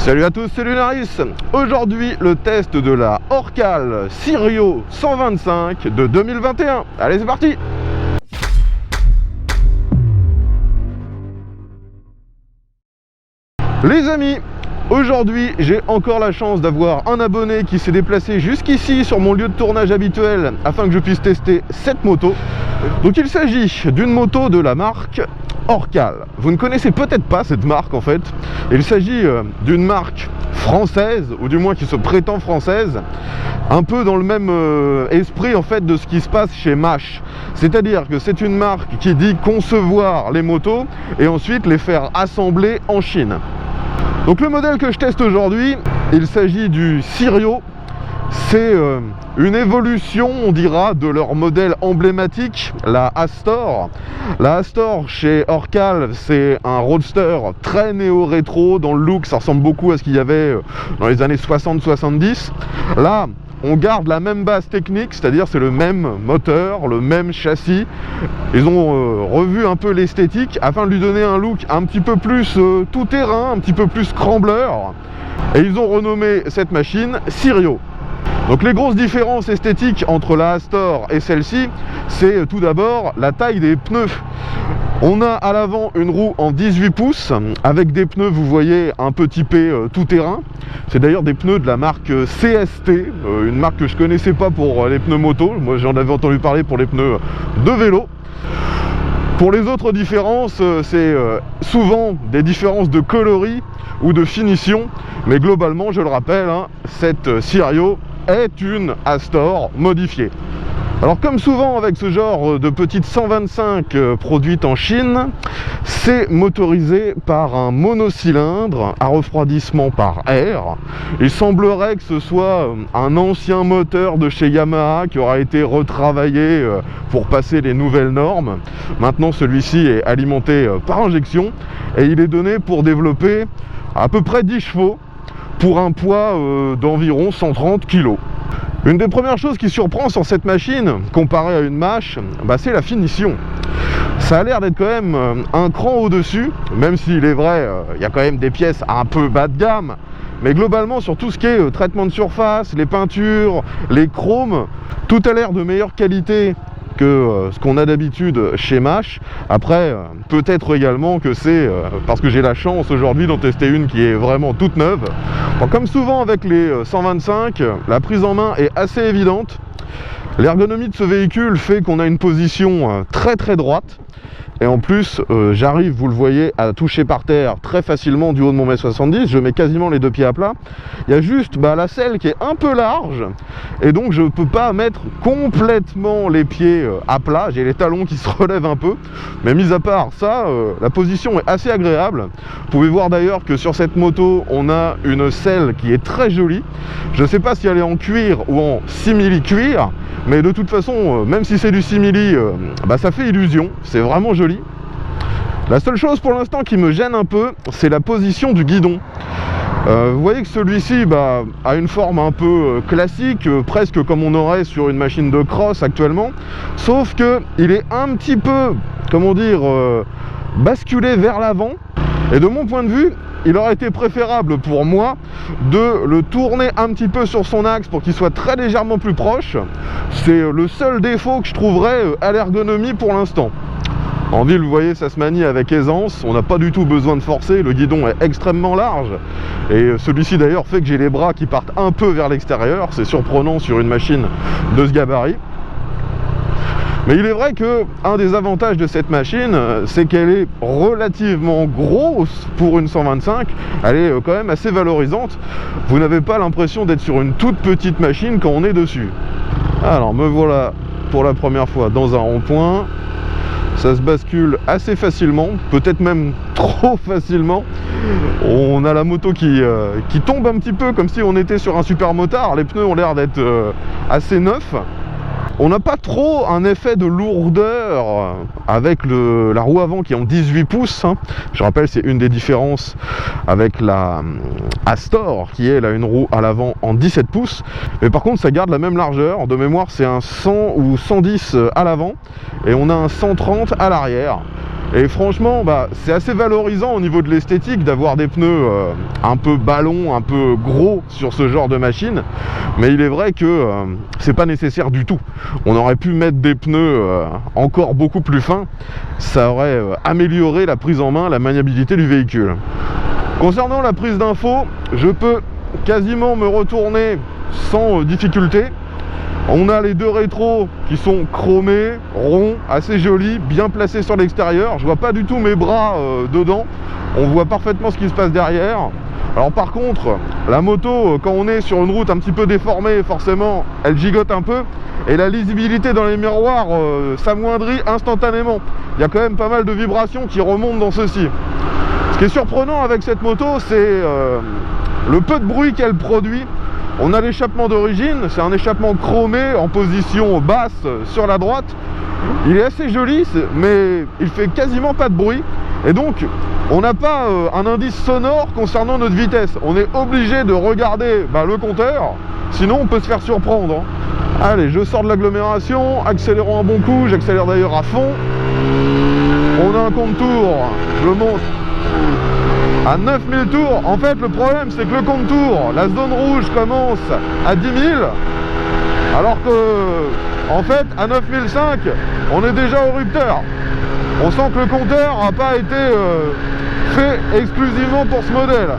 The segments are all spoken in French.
Salut à tous, c'est Lunaris. Aujourd'hui, le test de la Orcal Sirio 125 de 2021. Allez, c'est parti. Les amis, aujourd'hui, j'ai encore la chance d'avoir un abonné qui s'est déplacé jusqu'ici sur mon lieu de tournage habituel afin que je puisse tester cette moto. Donc il s'agit d'une moto de la marque Orcal. Vous ne connaissez peut-être pas cette marque en fait. Il s'agit d'une marque française, ou du moins qui se prétend française, un peu dans le même esprit en fait de ce qui se passe chez MASH. C'est-à-dire que c'est une marque qui dit concevoir les motos et ensuite les faire assembler en Chine. Donc le modèle que je teste aujourd'hui, il s'agit du Sirio. C'est une évolution, on dira, de leur modèle emblématique, la Astor. La Astor chez Orcal, c'est un roadster très néo-rétro dans le look, ça ressemble beaucoup à ce qu'il y avait dans les années 60-70. Là, on garde la même base technique, c'est-à-dire c'est le même moteur, le même châssis. Ils ont revu un peu l'esthétique afin de lui donner un look un petit peu plus tout-terrain, un petit peu plus scrambler. Et ils ont renommé cette machine Sirio. Donc les grosses différences esthétiques entre la Astor et celle-ci, c'est tout d'abord la taille des pneus. On a à l'avant une roue en 18 pouces avec des pneus, vous voyez, un peu typés tout-terrain. C'est d'ailleurs des pneus de la marque CST, une marque que je connaissais pas pour les pneus moto. Moi j'en avais entendu parler pour les pneus de vélo. Pour les autres différences, c'est souvent des différences de coloris ou de finition. Mais globalement, je le rappelle, hein, cette Sirio est une Astor modifiée. Alors comme souvent avec ce genre de petite 125 produite en Chine, c'est motorisé par un monocylindre à refroidissement par air. Il semblerait que ce soit un ancien moteur de chez Yamaha qui aura été retravaillé pour passer les nouvelles normes. Maintenant celui-ci est alimenté par injection et il est donné pour développer à peu près 10 chevaux pour un poids d'environ 130 kg. Une des premières choses qui surprend sur cette machine, comparée à une MASH, c'est la finition. Ça a l'air d'être quand même un cran au-dessus, même s'il est vrai, il y a quand même des pièces un peu bas de gamme. Mais globalement, sur tout ce qui est traitement de surface, les peintures, les chromes, tout a l'air de meilleure qualité que ce qu'on a d'habitude chez MASH. Après, peut-être également que c'est parce que j'ai la chance aujourd'hui d'en tester une qui est vraiment toute neuve. Bon, comme souvent avec les 125, la prise en main est assez évidente. L'ergonomie de ce véhicule fait qu'on a une position très droite. Et en plus, j'arrive, vous le voyez, à toucher par terre très facilement du haut de mon 1m70. Je mets quasiment les deux pieds à plat. Il y a juste la selle qui est un peu large. Et donc, je ne peux pas mettre complètement les pieds à plat. J'ai les talons qui se relèvent un peu. Mais mis à part ça, la position est assez agréable. Vous pouvez voir d'ailleurs que sur cette moto, on a une selle qui est très jolie. Je ne sais pas si elle est en cuir ou en simili-cuir. Mais de toute façon, même si c'est du simili, ça fait illusion. C'est vraiment joli. La seule chose pour l'instant qui me gêne un peu, c'est la position du guidon. Vous voyez que celui-ci a une forme un peu classique, presque comme on aurait sur une machine de cross actuellement. Sauf qu'il est un petit peu, comment dire, basculé vers l'avant. Et de mon point de vue, il aurait été préférable pour moi de le tourner un petit peu sur son axe pour qu'il soit très légèrement plus proche. C'est le seul défaut que je trouverais à l'ergonomie pour l'instant. En ville, vous voyez, ça se manie avec aisance, on n'a pas du tout besoin de forcer, le guidon est extrêmement large. Et celui-ci d'ailleurs fait que j'ai les bras qui partent un peu vers l'extérieur, c'est surprenant sur une machine de ce gabarit. Mais il est vrai que un des avantages de cette machine, c'est qu'elle est relativement grosse pour une 125. Elle est quand même assez valorisante. Vous n'avez pas l'impression d'être sur une toute petite machine quand on est dessus. Alors me voilà pour la première fois dans un rond-point. Ça se bascule assez facilement, peut-être même trop facilement. On a la moto qui tombe un petit peu comme si on était sur un super motard. Les pneus ont l'air d'être assez neufs. On n'a pas trop un effet de lourdeur avec la roue avant qui est en 18 pouces. Je rappelle, c'est une des différences avec la Astor qui est une roue à l'avant en 17 pouces. Mais par contre, ça garde la même largeur. De mémoire, c'est un 100 ou 110 à l'avant et on a un 130 à l'arrière. Et franchement, bah, c'est assez valorisant au niveau de l'esthétique d'avoir des pneus un peu ballons, un peu gros sur ce genre de machine. Mais il est vrai que c'est pas nécessaire du tout. On aurait pu mettre des pneus encore beaucoup plus fins. Ça aurait amélioré la prise en main, la maniabilité du véhicule. Concernant la prise d'info, je peux quasiment me retourner sans difficulté. On a les deux rétros qui sont chromés, ronds, assez jolis, bien placés sur l'extérieur. Je vois pas du tout mes bras dedans. On voit parfaitement ce qui se passe derrière. Alors par contre, la moto, quand on est sur une route un petit peu déformée, forcément, elle gigote un peu. Et la lisibilité dans les miroirs s'amoindrit instantanément. Il y a quand même pas mal de vibrations qui remontent dans ceci. Ce qui est surprenant avec cette moto, c'est le peu de bruit qu'elle produit. On a l'échappement d'origine, c'est un échappement chromé en position basse sur la droite. Il est assez joli, mais il fait quasiment pas de bruit. Et donc, on n'a pas un indice sonore concernant notre vitesse. On est obligé de regarder le compteur, sinon on peut se faire surprendre. Allez, je sors de l'agglomération, accélérons un bon coup, j'accélère d'ailleurs à fond. On a un compte tour, je le montre, à 9000 tours. En fait, le problème, c'est que le compte tour, la zone rouge commence à 10 000, alors que, en fait, à 9005, on est déjà au rupteur. On sent que le compteur n'a pas été fait exclusivement pour ce modèle.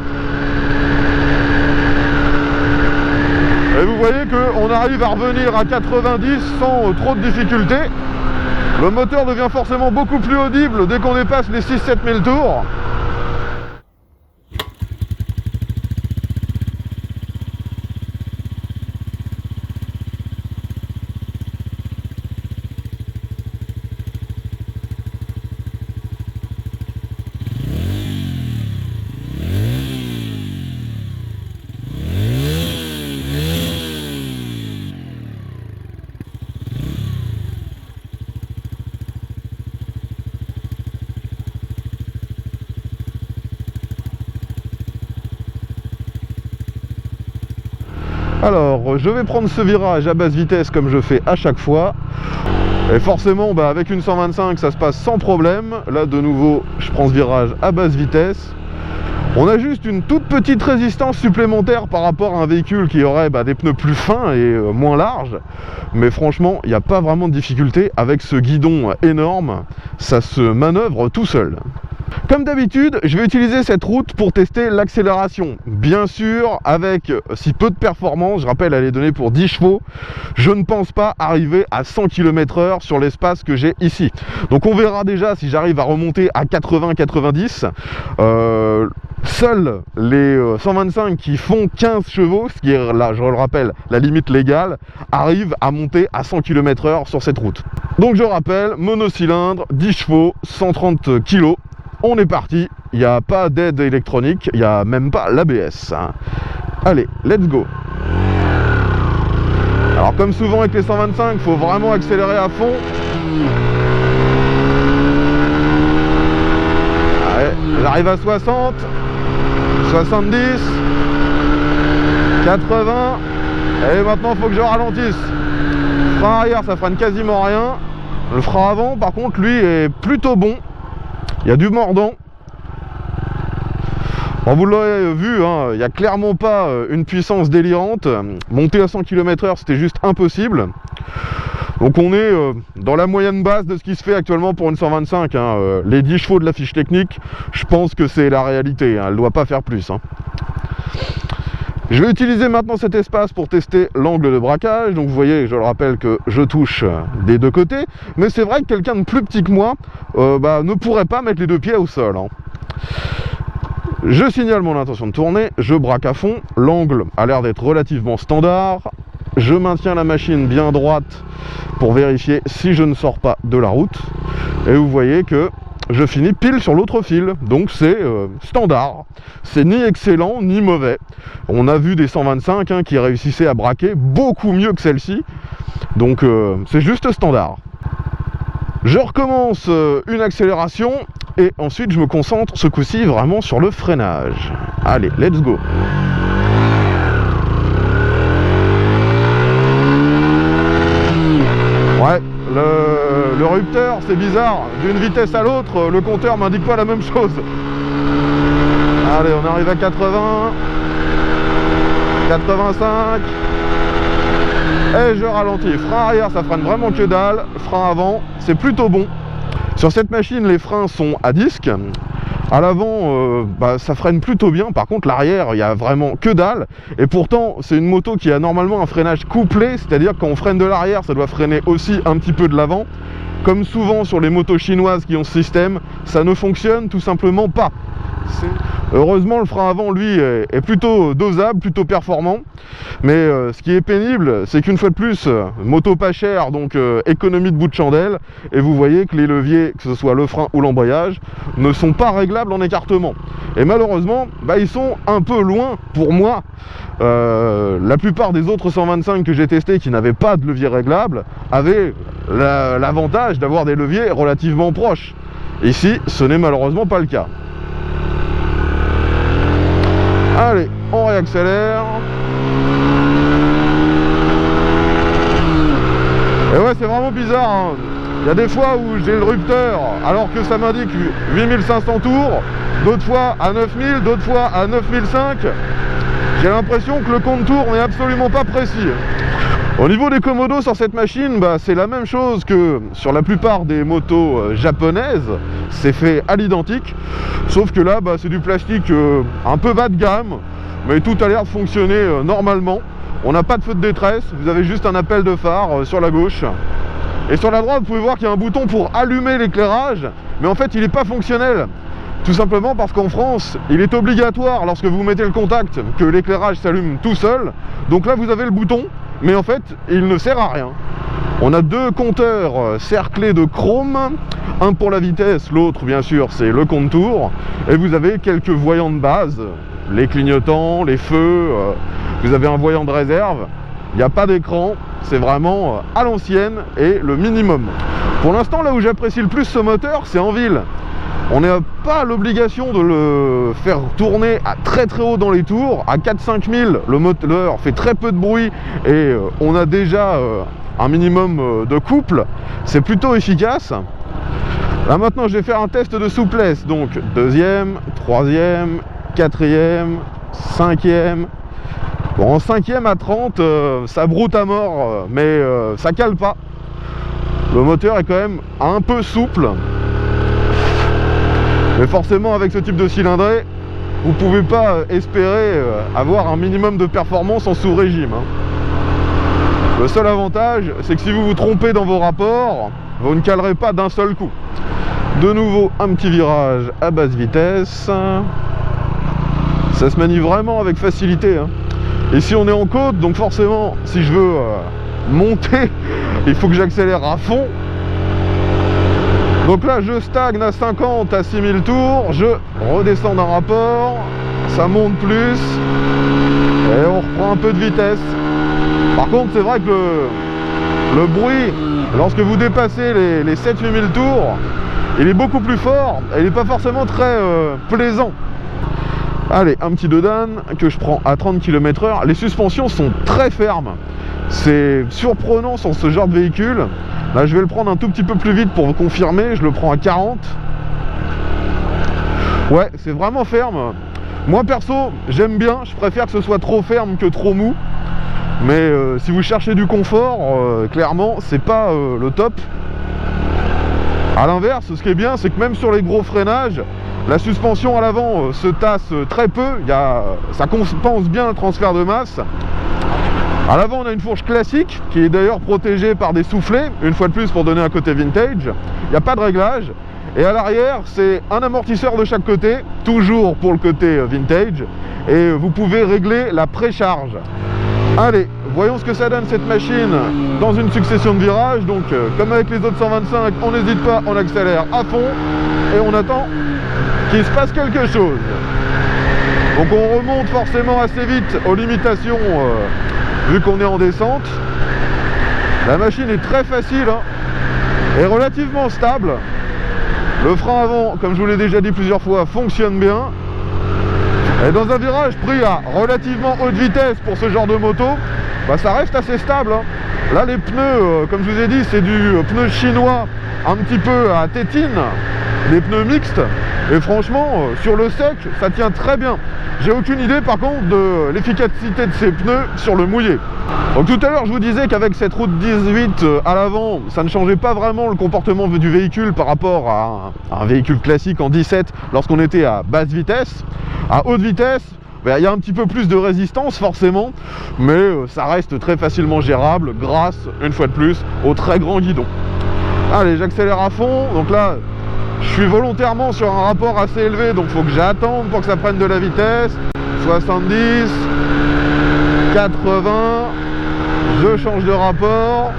Et vous voyez qu'on arrive à revenir à 90 sans trop de difficultés. Le moteur devient forcément beaucoup plus audible dès qu'on dépasse les 6-7 000 tours. Alors, je vais prendre ce virage à basse vitesse comme je fais à chaque fois. Et forcément, avec une 125, ça se passe sans problème. Là, de nouveau, je prends ce virage à basse vitesse. On a juste une toute petite résistance supplémentaire par rapport à un véhicule qui aurait des pneus plus fins et moins larges. Mais franchement, il n'y a pas vraiment de difficulté. Avec ce guidon énorme, ça se manœuvre tout seul. Comme d'habitude, je vais utiliser cette route pour tester l'accélération. Bien sûr, avec si peu de performance, je rappelle, elle est donnée pour 10 chevaux, je ne pense pas arriver à 100 km/h sur l'espace que j'ai ici. Donc on verra déjà si j'arrive à remonter à 80-90. Seuls les 125 qui font 15 chevaux, ce qui est là, je le rappelle, la limite légale, arrivent à monter à 100 km/h sur cette route. Donc je rappelle, monocylindre, 10 chevaux, 130 kg. On est parti, il n'y a pas d'aide électronique, il n'y a même pas l'ABS. Allez, let's go. Alors comme souvent avec les 125, il faut vraiment accélérer à fond. Allez, j'arrive à 60, 70, 80, et maintenant il faut que je ralentisse. Le frein arrière, ça freine quasiment rien. Le frein avant, par contre, lui est plutôt bon. Il y a du mordant. Bon, vous l'avez vu, il n'y a clairement pas une puissance délirante. Monter à 100 km/h, c'était juste impossible. Donc on est dans la moyenne basse de ce qui se fait actuellement pour une 125. Les 10 chevaux de la fiche technique, je pense que c'est la réalité. Elle ne doit pas faire plus. Je vais utiliser maintenant cet espace pour tester l'angle de braquage. Donc vous voyez, je le rappelle que je touche des deux côtés. Mais c'est vrai que quelqu'un de plus petit que moi ne pourrait pas mettre les deux pieds au sol. Je signale mon intention de tourner, je braque à fond. L'angle a l'air d'être relativement standard. Je maintiens la machine bien droite pour vérifier si je ne sors pas de la route. Et vous voyez que je finis pile sur l'autre fil, donc c'est standard. C'est ni excellent ni mauvais. On a vu des 125 qui réussissaient à braquer beaucoup mieux que celle-ci, donc c'est juste standard. Je recommence une accélération et ensuite je me concentre ce coup-ci vraiment sur le freinage. Allez, let's go. Ouais, le rupteur, c'est bizarre, d'une vitesse à l'autre, le compteur m'indique pas la même chose. Allez, on arrive à 80, 85, et je ralentis. Frein arrière, ça freine vraiment que dalle. Frein avant, c'est plutôt bon. Sur cette machine, les freins sont à disque. À l'avant, ça freine plutôt bien. Par contre, l'arrière, il n'y a vraiment que dalle. Et pourtant, c'est une moto qui a normalement un freinage couplé, c'est-à-dire quand on freine de l'arrière, ça doit freiner aussi un petit peu de l'avant. Comme souvent sur les motos chinoises qui ont ce système, ça ne fonctionne tout simplement pas. Heureusement, le frein avant, lui, est plutôt dosable, plutôt performant. Mais ce qui est pénible, c'est qu'une fois de plus, moto pas chère, donc économie de bout de chandelle. Et vous voyez que les leviers, que ce soit le frein ou l'embrayage, ne sont pas réglables en écartement. Et malheureusement, ils sont un peu loin pour moi. La plupart des autres 125 que j'ai testés qui n'avaient pas de levier réglable avaient l'avantage d'avoir des leviers relativement proches. Ici, ce n'est malheureusement pas le cas. Allez, on réaccélère. Et ouais, c'est vraiment bizarre, hein. Il y a des fois où j'ai le rupteur alors que ça m'indique 8500 tours, d'autres fois à 9000, d'autres fois à 9005. J'ai l'impression que le compte tours n'est absolument pas précis. Au niveau des commodos sur cette machine, c'est la même chose que sur la plupart des motos japonaises. C'est fait à l'identique, sauf que là c'est du plastique un peu bas de gamme, mais tout a l'air de fonctionner normalement. On n'a pas de feu de détresse, vous avez juste un appel de phare sur la gauche. Et sur la droite, vous pouvez voir qu'il y a un bouton pour allumer l'éclairage, mais en fait il n'est pas fonctionnel. Tout simplement parce qu'en France, il est obligatoire lorsque vous mettez le contact que l'éclairage s'allume tout seul. Donc là vous avez le bouton, mais en fait il ne sert à rien. On a deux compteurs cerclés de chrome, un pour la vitesse, l'autre bien sûr c'est le compte tour, et vous avez quelques voyants de base, les clignotants, les feux, vous avez un voyant de réserve. Il n'y a pas d'écran, c'est vraiment à l'ancienne et le minimum. Pour l'instant, là où j'apprécie le plus ce moteur, c'est en ville. On n'a pas l'obligation de le faire tourner à très haut dans les tours. À 4-5 000, le moteur fait très peu de bruit et on a déjà un minimum de couple. C'est plutôt efficace. Là maintenant, je vais faire un test de souplesse. Donc deuxième, troisième, quatrième, cinquième. Bon, en cinquième à 30, ça broute à mort, mais ça cale pas. Le moteur est quand même un peu souple. Mais forcément, avec ce type de cylindrée, vous ne pouvez pas espérer avoir un minimum de performance en sous-régime. Le seul avantage, c'est que si vous vous trompez dans vos rapports, vous ne calerez pas d'un seul coup. De nouveau, un petit virage à basse vitesse. Ça se manie vraiment avec facilité. Ici, on est en côte, donc forcément, si je veux monter, il faut que j'accélère à fond. Donc là, je stagne à 50 à 6000 tours, je redescends d'un rapport, ça monte plus, et on reprend un peu de vitesse. Par contre, c'est vrai que le bruit, lorsque vous dépassez les 7-8 000 tours, il est beaucoup plus fort, et il n'est pas forcément très plaisant. Allez, un petit dodan que je prends à 30 km/h. Les suspensions sont très fermes. C'est surprenant sur ce genre de véhicule. Là, je vais le prendre un tout petit peu plus vite pour vous confirmer. Je le prends à 40. Ouais, c'est vraiment ferme. Moi, perso, j'aime bien. Je préfère que ce soit trop ferme que trop mou. Mais si vous cherchez du confort, clairement, c'est pas le top. A l'inverse, ce qui est bien, c'est que même sur les gros freinages, la suspension à l'avant se tasse très peu. Ça compense bien le transfert de masse. À l'avant, on a une fourche classique qui est d'ailleurs protégée par des soufflets, une fois de plus pour donner un côté vintage. Il n'y a pas de réglage. Et à l'arrière, c'est un amortisseur de chaque côté, toujours pour le côté vintage. Et vous pouvez régler la précharge. Allez, voyons ce que ça donne cette machine dans une succession de virages. Donc, comme avec les autres 125, on n'hésite pas, on accélère à fond et on attend qu'il se passe quelque chose. Donc on remonte forcément assez vite aux limitations vu qu'on est en descente. La machine est très facile et relativement stable. Le frein avant, comme je vous l'ai déjà dit plusieurs fois, fonctionne bien. Et dans un virage pris à relativement haute vitesse pour ce genre de moto, bah ça reste assez stable, hein. Là les pneus, comme je vous ai dit, c'est du pneu chinois un petit peu à tétine, des pneus mixtes, et franchement sur le sec ça tient très bien. J'ai aucune idée par contre de l'efficacité de ces pneus sur le mouillé. Donc tout à l'heure je vous disais qu'avec cette route 18 à l'avant, ça ne changeait pas vraiment le comportement du véhicule par rapport à un véhicule classique en 17 lorsqu'on était à basse vitesse. À haute vitesse, il y a un petit peu plus de résistance forcément, mais ça reste très facilement gérable grâce, une fois de plus, au très grand guidon. Allez, j'accélère à fond, donc là, je suis volontairement sur un rapport assez élevé, donc il faut que j'attende pour que ça prenne de la vitesse. 70, 80, je change de rapport,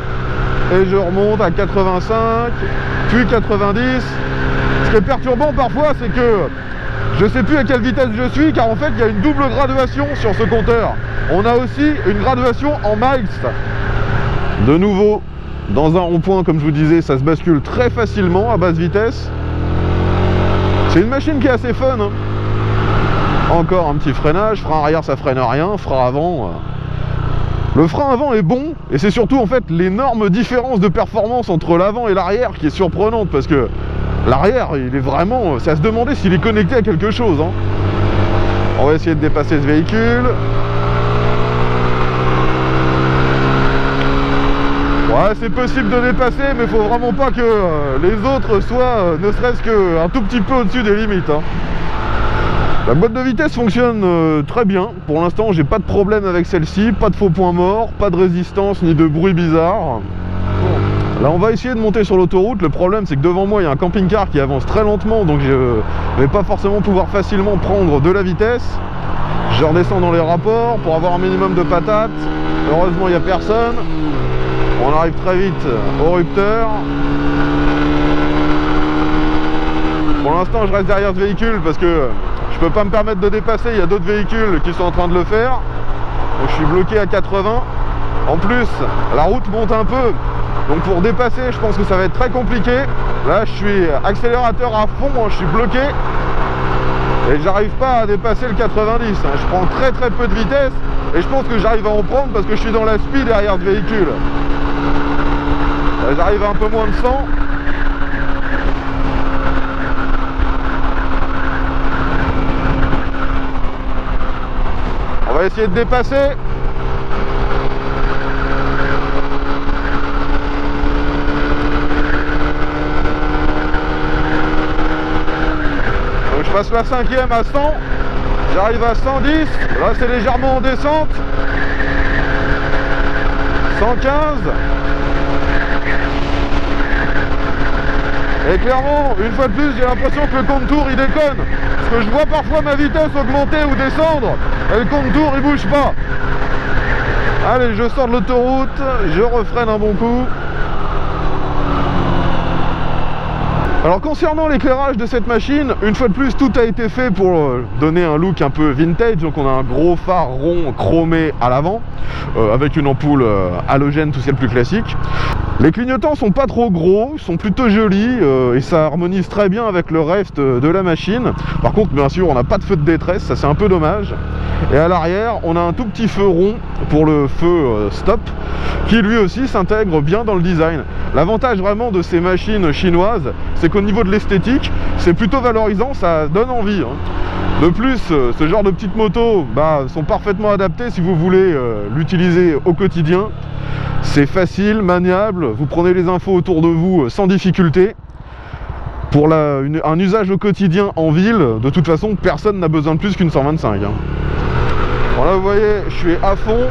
et je remonte à 85, puis 90. Ce qui est perturbant parfois, c'est que je ne sais plus à quelle vitesse je suis, car en fait il y a une double graduation sur ce compteur. On a aussi une graduation en miles. De nouveau, dans un rond-point, comme je vous disais, ça se bascule très facilement à basse vitesse. C'est une machine qui est assez fun, hein. Encore un petit freinage, frein arrière ça freine rien, frein avant... Le frein avant est bon, et c'est surtout en fait l'énorme différence de performance entre l'avant et l'arrière qui est surprenante, parce que l'arrière, il est vraiment... c'est à se demander s'il est connecté à quelque chose, hein. On va essayer de dépasser ce véhicule. Ouais, c'est possible de dépasser, mais il faut vraiment pas que les autres soient ne serait-ce qu'un tout petit peu au-dessus des limites, hein. La boîte de vitesse fonctionne très bien. Pour l'instant, j'ai pas de problème avec celle-ci, pas de faux points morts, pas de résistance ni de bruit bizarre. Là on va essayer de monter sur l'autoroute. Le problème c'est que devant moi il y a un camping-car qui avance très lentement, donc je vais pas forcément pouvoir facilement prendre de la vitesse. Je redescends dans les rapports pour avoir un minimum de patates. Heureusement il n'y a personne. On arrive très vite au rupteur. Pour l'instant je reste derrière ce véhicule parce que je peux pas me permettre de dépasser, il y a d'autres véhicules qui sont en train de le faire. Donc je suis bloqué à 80. En plus la route monte un peu. Donc pour dépasser, je pense que ça va être très compliqué. Là, je suis accélérateur à fond, je suis bloqué. Et j'arrive pas à dépasser le 90. Je prends très très peu de vitesse. Et je pense que j'arrive à en prendre parce que je suis dans la speed derrière ce véhicule. Là, j'arrive à un peu moins de 100. On va essayer de dépasser. Je passe la 5e à 100, j'arrive à 110, là c'est légèrement en descente, 115, et clairement, une fois de plus, j'ai l'impression que le contour il déconne, parce que je vois parfois ma vitesse augmenter ou descendre, et le contour il bouge pas. Allez, je sors de l'autoroute, je refreine un bon coup. Alors concernant l'éclairage de cette machine, une fois de plus tout a été fait pour donner un look un peu vintage. Donc on a un gros phare rond chromé à l'avant avec une ampoule halogène, tout ce qui est le plus classique. Les clignotants sont pas trop gros, ils sont plutôt jolis et ça harmonise très bien avec le reste de la machine. Par contre bien sûr on n'a pas de feu de détresse, ça c'est un peu dommage. Et à l'arrière on a un tout petit feu rond pour le feu stop qui lui aussi s'intègre bien dans le design. L'avantage vraiment de ces machines chinoises, c'est qu'au niveau de l'esthétique, c'est plutôt valorisant, ça donne envie, hein. De plus, ce genre de petites motos sont parfaitement adaptées si vous voulez l'utiliser au quotidien. C'est facile, maniable, vous prenez les infos autour de vous sans difficulté. Pour un usage au quotidien en ville, de toute façon, personne n'a besoin de plus qu'une 125. Hein. Bon là, vous voyez, je suis à fond.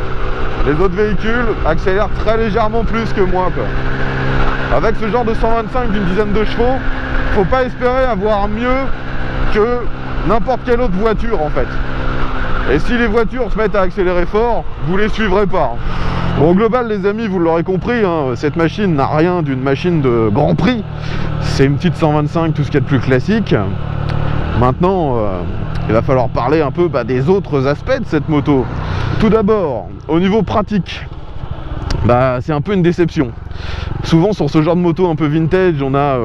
Les autres véhicules accélèrent très légèrement plus que moi, quoi. Avec ce genre de 125 d'une dizaine de chevaux, faut pas espérer avoir mieux que n'importe quelle autre voiture en fait. Et si les voitures se mettent à accélérer fort, vous les suivrez pas. Bon, au global les amis, vous l'aurez compris, hein, cette machine n'a rien d'une machine de grand prix. C'est une petite 125, tout ce qu'il y a de plus classique. Maintenant, il va falloir parler un peu des autres aspects de cette moto. Tout d'abord, au niveau pratique, c'est un peu une déception. Souvent sur ce genre de moto un peu vintage, on a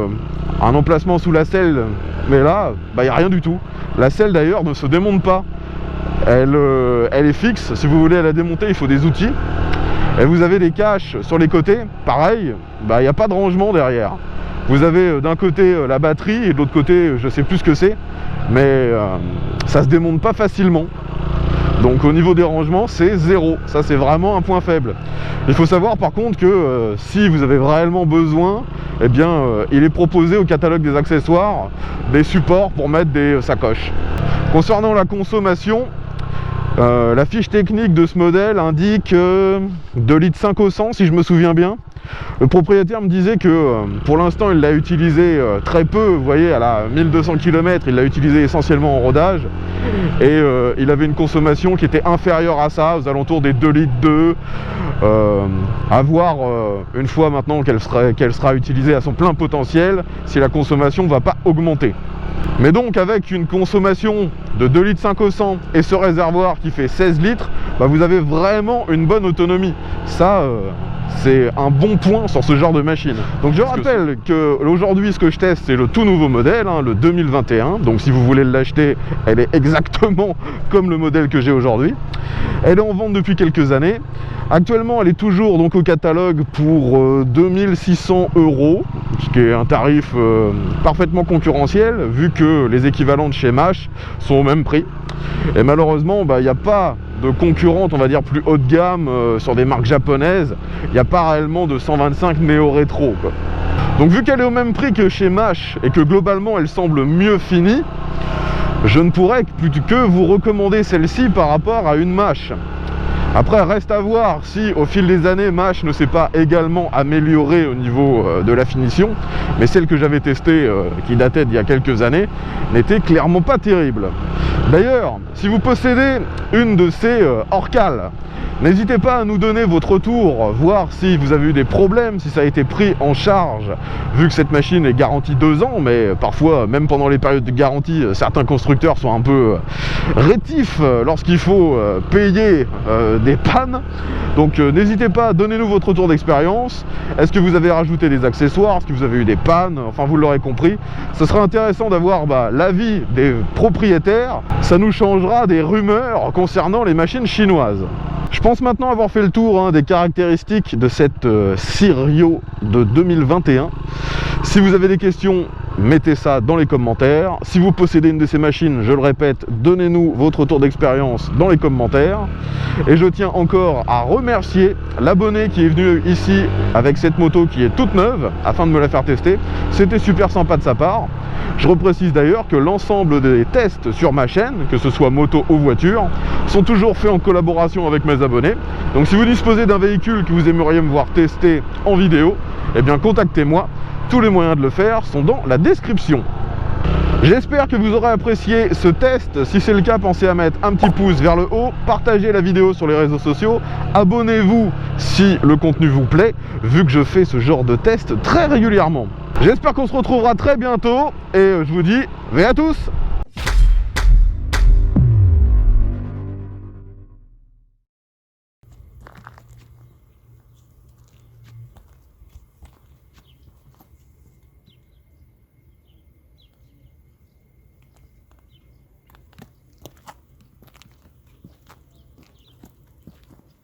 un emplacement sous la selle, mais là, il n'y a rien du tout. La selle d'ailleurs ne se démonte pas. elle est fixe. Si vous voulez la démonter, il faut des outils. Et vous avez des caches sur les côtés, pareil, il n'y a pas de rangement derrière. Vous avez d'un côté la batterie et de l'autre côté, je ne sais plus ce que c'est, mais ça se démonte pas facilement. Donc au niveau des rangements, c'est zéro. Ça, c'est vraiment un point faible. Il faut savoir par contre que si vous avez réellement besoin, eh bien, il est proposé au catalogue des accessoires des supports pour mettre des sacoches. Concernant la consommation, la fiche technique de ce modèle indique 2,5 litres au 100 si je me souviens bien. Le propriétaire me disait que pour l'instant il l'a utilisé très peu, vous voyez, à la 1200 km, il l'a utilisé essentiellement en rodage et il avait une consommation qui était inférieure à ça, aux alentours des 2 litres 2, à voir une fois maintenant qu'elle sera utilisée à son plein potentiel, si la consommation ne va pas augmenter. Mais donc avec une consommation de 2,5 litres au 100 et ce réservoir qui fait 16 litres, vous avez vraiment une bonne autonomie. Ça, c'est un bon point sur ce genre de machine. Donc je rappelle que aujourd'hui ce que je teste, c'est le tout nouveau modèle, le 2021. Donc si vous voulez l'acheter, elle est exactement comme le modèle que j'ai aujourd'hui. Elle est en vente depuis quelques années. Actuellement, elle est toujours donc au catalogue pour 2600 €, ce qui est un tarif parfaitement concurrentiel, vu que les équivalents de chez Mash sont au même prix. Et malheureusement, il n'y a pas de concurrente, on va dire, plus haut de gamme sur des marques japonaises. Il n'y a pas réellement de 125 Neo Rétro, quoi. Donc vu qu'elle est au même prix que chez Mash et que globalement elle semble mieux finie, je ne pourrais que vous recommander celle-ci par rapport à une Mash. Après, reste à voir si au fil des années Mash ne s'est pas également amélioré au niveau de la finition, mais celle que j'avais testée, qui datait d'il y a quelques années, n'était clairement pas terrible. D'ailleurs, si vous possédez une de ces Orcal, n'hésitez pas à nous donner votre retour, voir si vous avez eu des problèmes, si ça a été pris en charge, vu que cette machine est garantie 2 ans, mais parfois, même pendant les périodes de garantie, certains constructeurs sont un peu rétifs lorsqu'il faut payer des pannes. Donc n'hésitez pas, donnez-nous votre retour d'expérience. Est-ce que vous avez rajouté des accessoires? Est-ce que vous avez eu des pannes? Enfin, vous l'aurez compris. Ce sera intéressant d'avoir l'avis des propriétaires. Ça nous changera des rumeurs concernant les machines chinoises. Je pense maintenant avoir fait le tour des caractéristiques de cette Sirio de 2021. Si vous avez des questions, mettez ça dans les commentaires. Si vous possédez une de ces machines, je le répète, donnez-nous votre retour d'expérience dans les commentaires. Et je tiens encore à remercier l'abonné qui est venu ici avec cette moto qui est toute neuve afin de me la faire tester. C'était super sympa de sa part. Je reprécise d'ailleurs que l'ensemble des tests sur ma chaîne, que ce soit moto ou voiture, sont toujours faits en collaboration avec mes abonnés. Donc si vous disposez d'un véhicule que vous aimeriez me voir tester en vidéo, eh bien contactez-moi. Tous les moyens de le faire sont dans la description. J'espère que vous aurez apprécié ce test. Si c'est le cas, pensez à mettre un petit pouce vers le haut, partagez la vidéo sur les réseaux sociaux, abonnez-vous si le contenu vous plaît, vu que je fais ce genre de test très régulièrement. J'espère qu'on se retrouvera très bientôt et je vous dis, à tous!